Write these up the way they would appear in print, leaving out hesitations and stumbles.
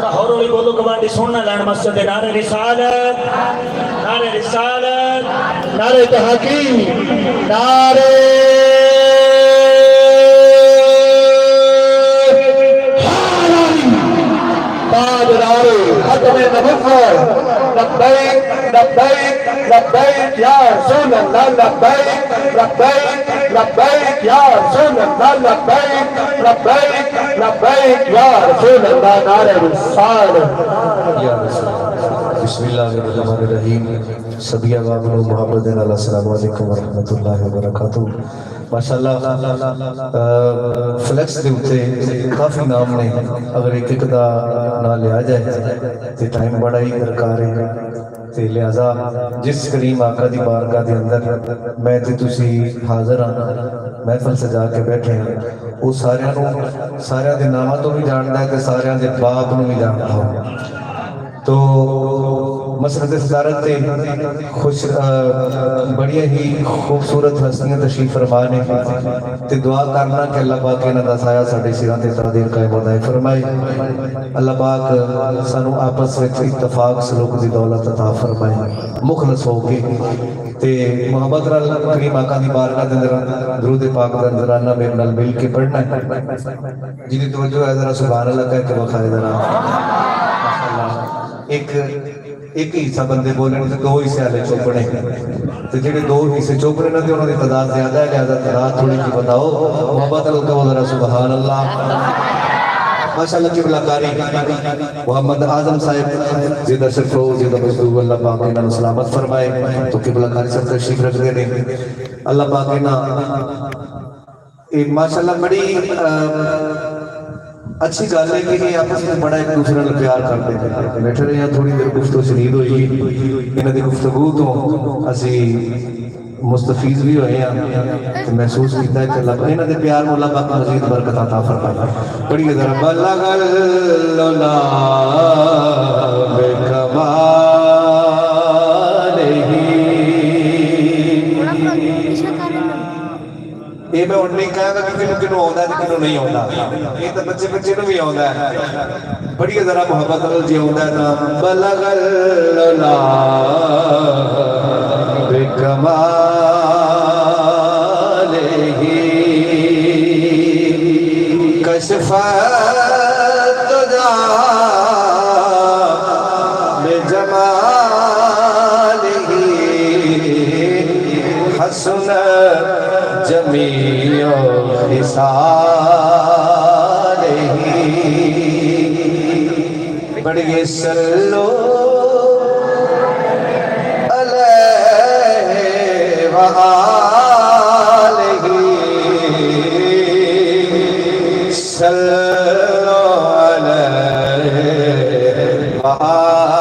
تھوڑا ہورولی بولو گوانڈی سننا لین مسجد نعرہ رسالت نعرہ تحقیق نعرہ تاجدار ختم نبوت لبیک لبیک لبیک یا رسول اللہ لبیک لبیک لبیک یا رسول اللہ لبیک لبیک لبیک یا رسول اللہ نعرہ رسالت یا رسول اللہ بسم اللہ الرحمن الرحیم سبھی عوام و محمد السلام علیکم ورحمۃ اللہ وبرکاتہ ماشاءاللہ فلیکس دے ہوتے کافی نام نے اگر ایک ایک دا نہ لیا جائے تو ٹائم بڑا ہی درکار ہے تے لہذا جس کریم آقا دی بارگاہ دے اندر میں تے تسی حاضر ہاں محفل سجا کے بیٹھے ہیں وہ سارے دے نامہ تو بھی جانتا ہے تے سارے دے باپ نو بھی جانتا ہوں تو مسرت صدارت تے خوش بڑی ہی خوبصورت ہستیاں تشریف فرما نے تے دعا کرنا کہ اللہ پاک انہاں دا سایہ ساڈے سراں تے تقدیر قائم ہوتا ہے فرمائے اللہ پاک سانو آپس وچ اتفاق سلوک دی دولت عطا فرمائے مخلص ہو کے تے محمد کریم آقا دی بارگاہ دے اندر درود پاک دا نذرانہ میرے نال مل کے پڑھنا ہے جی توجہ ہے ذرا سبحان اللہ کہہ کے بخائے ذرا ایک ہی حصہ بندے بولے تو دو حصے والے چوپڑے تو جڑے دو حصے چوپڑے نہ تھے انہوں نے تعداد زیادہ ہے لہذا تعداد تھوڑی سی بتاؤ محبت اللہ ذرا سبحان اللہ ماشاءاللہ قبلہ کاری محمد اعظم صاحب زیدہ شرفو زیدہ مصدوق اللہ پاک انہوں نے سلامت فرمائے تو قبلہ کاری سب تشریف رکھ دے رہے اللہ پاک انہوں ماشاءاللہ بڑی اچھی گل ہے کہ یہ آپس میں بڑا ایک دوسرے نے پیار کرتے ہیں بیٹھے رہے ہیں تھوڑی دیر گفتگو شنید ہوئی انہوں نے گفتگو تو اسی مستفیض بھی ہوئے ہیں تو محسوس کیتا ہے کہ اللہ انہوں نے پیار مولا پاک مزید برکت عطا فرمائے پڑھیے ذرا بلغ اللنا یہ میں انہیں کہا گا کہ کنوں آؤں ہے کنوں نہیں آؤں یہ تو بچے بچے نو بھی آؤں ہے بڑی ذرا محبت اللہ جی آؤں ہے بلغ اللہ بکمالہ کشف الدجا بجمالہ حسن جمیع خصالہ بڑی صلو علیہ وآلہ صلو علیہ وآلہ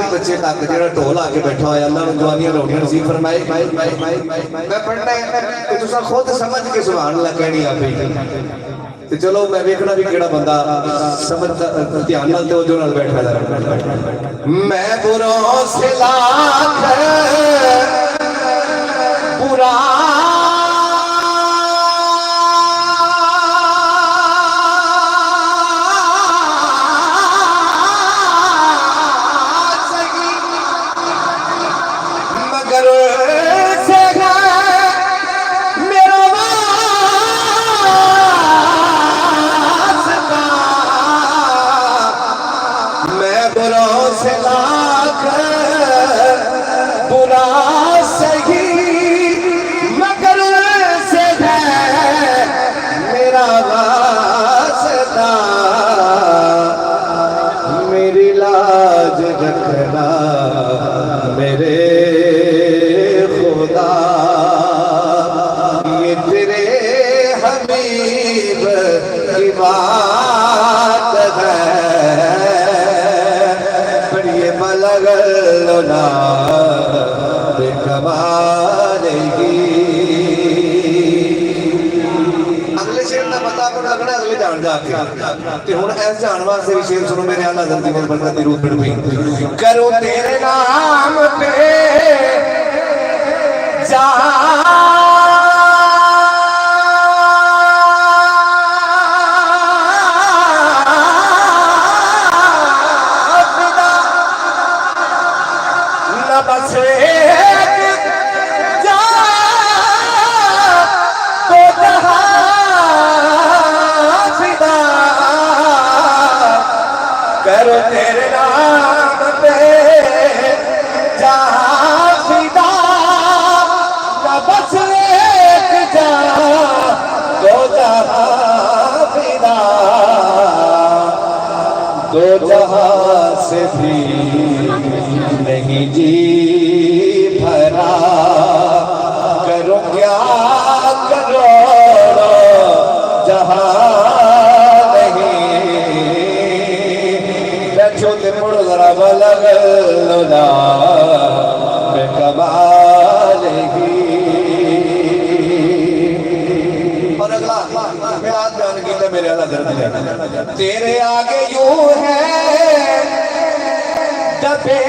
بچے تک جڑا ٹول آ کے بیٹھا ہوا اللہ نے جوانیاں روٹیاں نصیب فرمائے میں پڑھنا ہے کہ تساں خود سمجھ کے سبحان اللہ کہنی آ پئی تے چلو میں ویکھنا بھی کیڑا بندہ سمجھ دھیان نال توجہ نال بیٹھا ذرا میں بروں سے لاکھ برا کرو تیرے نام پہ جان ایک جہاں دو جہاں فدا دو جہاں سے بھی نہیں جی بھرا کرو کیا کروڑو جہاں نہیں بیٹھو تے پڑھو ذرا بلغ لولا بے کمال ہی اور اگلا میں آج بیان کی تھا میرے اللہ درد لے تیرے آگے یوں ہے دبے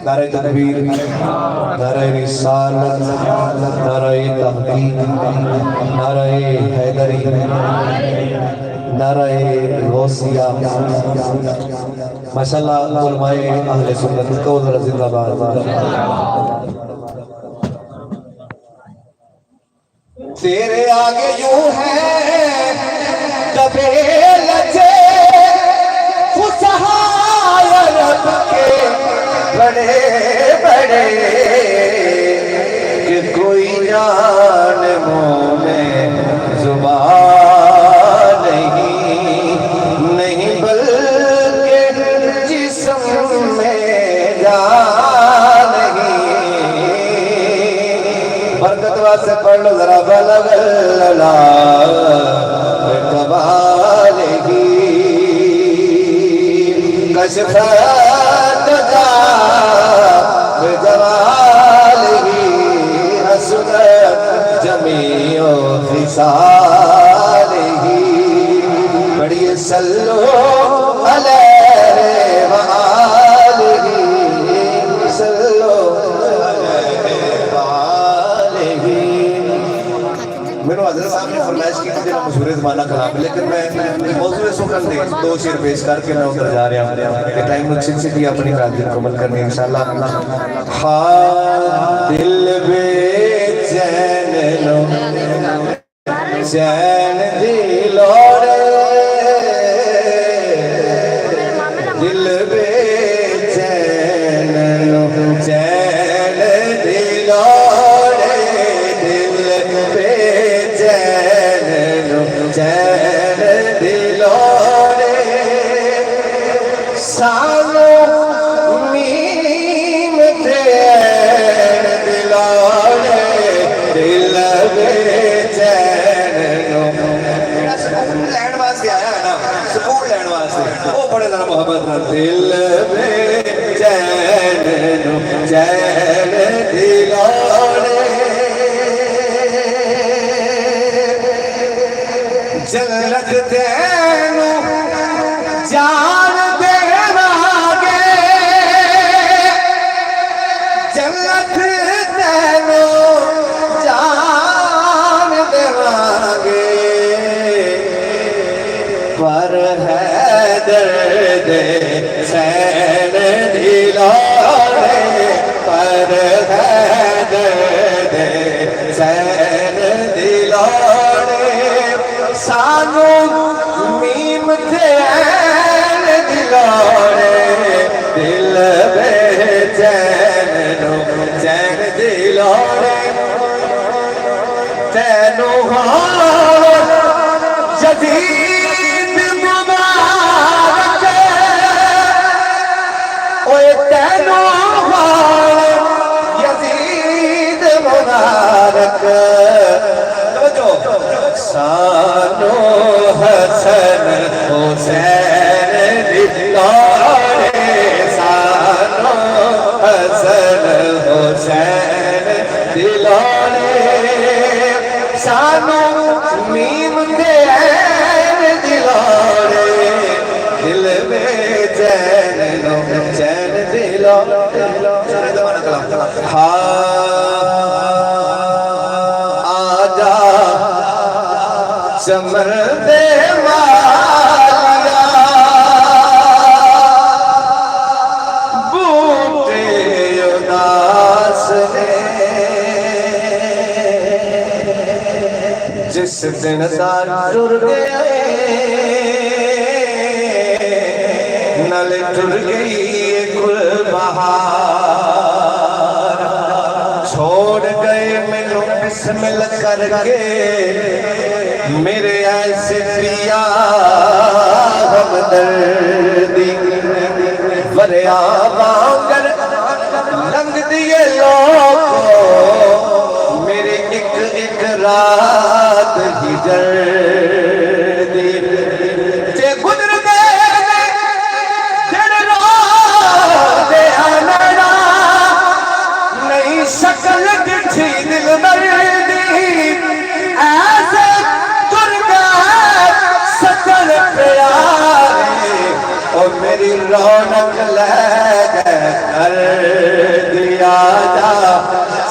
نعرہ تکبیر نعرہ رسالت نعرہ تحقیق نعرہ حیدری نعرہ غوثیہ ماشاءاللہ علماء اہل سنت کو ذرا زندہ باد تیرے آگے یوں ہے دبے لچے فسہائے رب کے بڑے بڑے کہ کوئی جان منہ میں زبان نہیں بلکہ جسم میں جان نہیں برکت واسطے پڑھ لو ذرا بلغ اللہ کمال ہی کشف بجمالہ حسنت جمیع خصالہ بڑی صلو علیہ وآلہ صلو علیہ وآلہ میرے حضرت صاحب نے فرمائش کی تھی مشہور زمانہ خراب لیکن میں موضوع سخن دے دو شعر پیش کر کے میں ادھر جا رہا ہوں کہ ٹائم مجھے سے بھی اپنی رات دن مکمل کرنی ہے انشاءاللہ دل بے چین لو چین دلوڑے دل بے چین لو چین دلوڑے دل بے چین لو چین دلوڑے سانو میم تین دلوڑے دل بے چین لو لین واسطے آیا ہے نا سکون لین واسطے وہ بڑے ذرا محبت نہ دل بے چین لو چین دلوڑے جنت تینو جان دے واگے جنت تینو جان دے واگے پر ہے درد سین دلاڑے پر ہے درد سین دلاڑے سانو میم تین دلاڑے دل بے چین لو چین دلاڑے تینو ہاں جدید مبارک اوے تینو ہاں یزید مبارک سانو حسن حسین دلاڑے سانو حسن حسین دلاڑے سانو میم تین دلاڑے دل بے چین لو چین دلاڑے آجا چمر دے مالیا بوٹے اداس نے جس دن دار ٹر گیا نل ٹر گئی گل بہار چھوڑ گئے مینو بسمل کر کے میرے ایسے پیا ہمدردی وریا وانگر لنگ دیے لوگوں میرے ایک ایک رات ہجر دی جے گزر گئے دن رات دے آنڑا نہیں شکل دکھی دل مردی ایسے تر گئے سکل پیارے اور میری رونق لے گئے کر دیا جا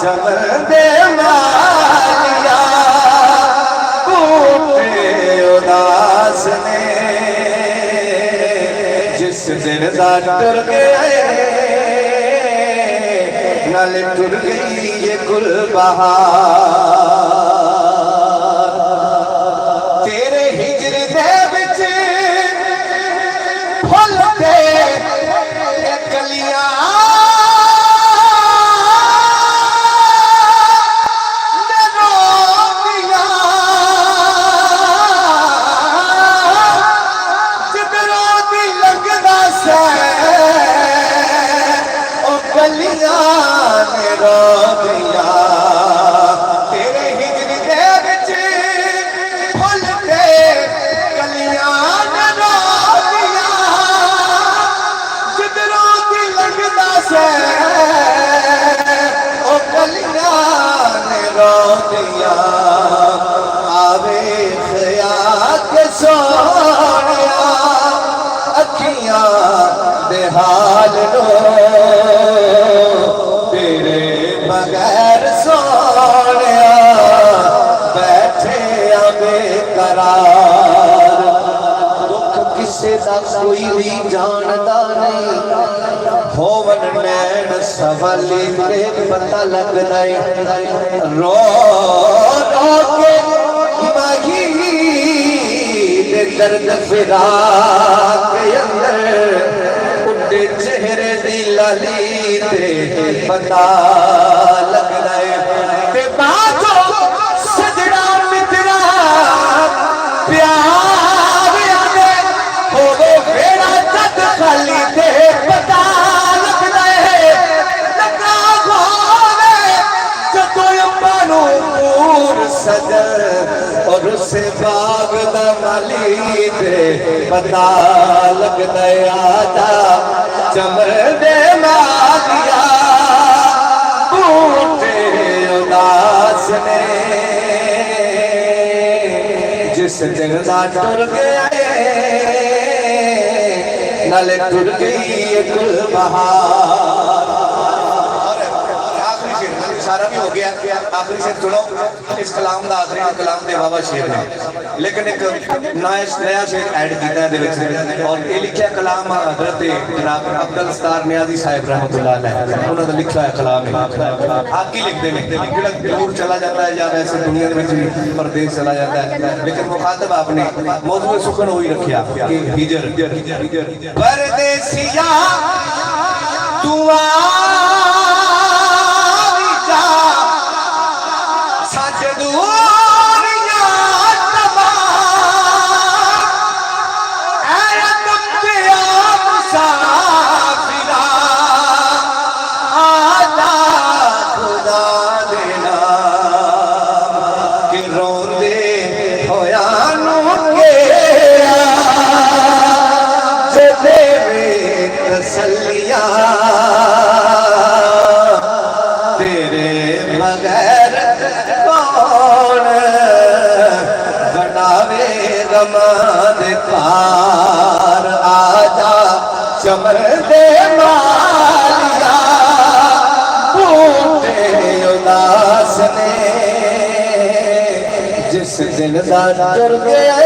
چمن دے مالیا کوٹے اداس نے جس دن دا ٹر گئے نال ٹر گئی یہ گل بہار تیرے ہجر دے بچ پھل دے کلیاں آوے خیال کے سونیا اکھیاں دے حال نو تیرے بغیر سونیا بیٹھے بے قرار دکھ کسے دا کوئی بھی جاندا نہیں ہوون نین سوالی تے پتہ لگ دائے رو رو کے ماہی دے درد فراق کے اندر اٹھے چہرے دی لالی تے پتہ لگ دائے تے باتوں سجڑا مترا پیار آنے ہوگے ویڑا تک خالی تے پتہ سجر اور اسے باغ دا مالی دے پتہ لگ دیا جا چمر دے مالیا بوٹے اداس نے جس دن دا ٹر گیا نالے ٹر گئی گل بہار سارا بھی ہو گیا آخری سے سنو اس کلام دا آخری کلام دے بابا شیر نے لیکن ایک نیا شیر ایڈ کیتا ہے دے وچ اور یہ لکھیا کلام حضرت جناب عبدالستار نیازی صاحب رحمۃ اللہ علیہ انہوں نے لکھا ہے کلام ہے آپ کی لکھ دے میں جڑا دور چلا جاتا ہے یا ویسے دنیا دے وچ پردیس چلا جاتا ہے لیکن مخاطب آپ نے موضوع سکن ہوئی رکھیا کہ ہجر پردیسیا تو پار آجا چمر دے مالیا بوٹے اداس نے جس دن دا ٹر گیا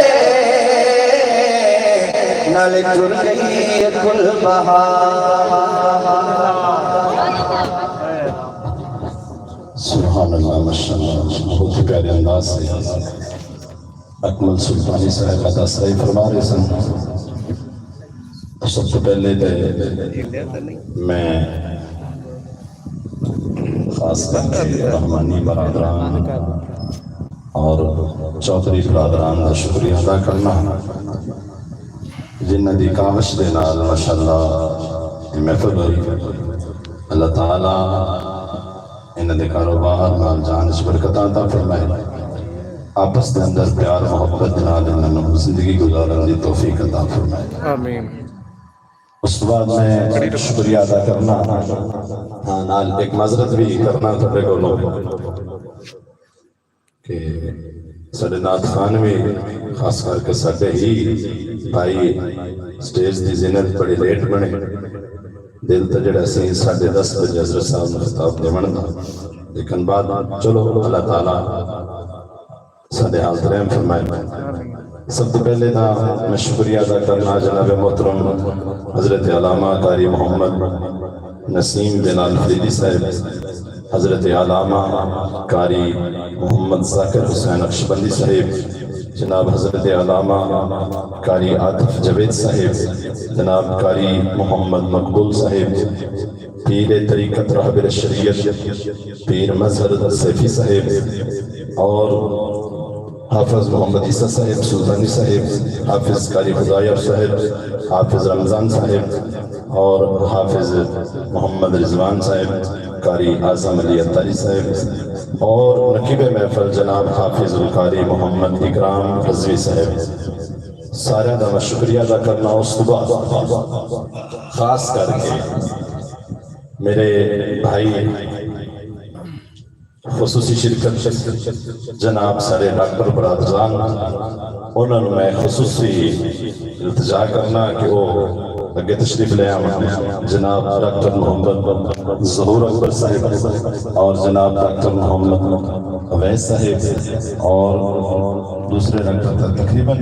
نالے ٹر گئی گل بہار سبحان اللہ ماشاءاللہ بہت پیارے انداز سے اکمل سلطانی صاحب عطا سائی فرما رہے سن. سب تو پہلے میں خاص کر کے رحمانی برادران اور چودھری برادران کا شکریہ ادا کرنا جنہ دی کاوش دے نال ماشاءاللہ محفل ہوئی. اللہ تعالیٰ انہاں دے کاروبار نال جان وچ برکتاں عطا فرمائے. آپس دے اندر پیار محبت نال انہاں نوں زندگی گزارن دی توفیق عطا فرمائے. آمین. اس بعد میں شکریہ ادا کرنا ہاں نال ایک معذرت بھی کرنا تھوڑے کولوں کہ ساڈے نعت خان بھی خاص کر کے ساڈے ہی بھائی سٹیج دی زینت بڑی لیٹ بنے. دل تو جڑا سی 10:30 بجے حضرت صاحب نے خطاب دیون دا لیکن بعد چلو اللہ تعالیٰ ساڈے حال رحم فرمائے. سب تو پہلے میں شکریہ ادا کرنا جناب محترم حضرت علامہ قاری محمد نسیم بلال فریدی صاحب, حضرت علامہ قاری محمد ذاکر حسین نقشبندی صاحب, جناب حضرت علامہ قاری عاطف جاوید صاحب, جناب قاری محمد مقبول صاحب, پیر طریقت راہبر شریعت پیر مظہر سیفی صاحب, اور حافظ محمد عیسیٰ صاحب سلطانی صاحب, حافظ قاری خدایار صاحب, حافظ رمضان صاحب, اور حافظ محمد رضوان صاحب, قاری اعظم علی اتاری صاحب, اور نقیب محفل جناب حافظ القاری محمد اکرام رضوی صاحب. سارے دا میں شکریہ ادا کرنا. اس بعد خاص کر کے میرے بھائی خصوصی شرکت جناب سارے ڈاکٹر برادران, انہوں نے میں خصوصی التجا کرنا کہ وہ اگے تشریف لے آؤں. جناب ڈاکٹر محمد ظہور اکبر صاحب اور جناب ڈاکٹر محمد اویس صاحب اور دوسرے ڈاکٹر تقریباً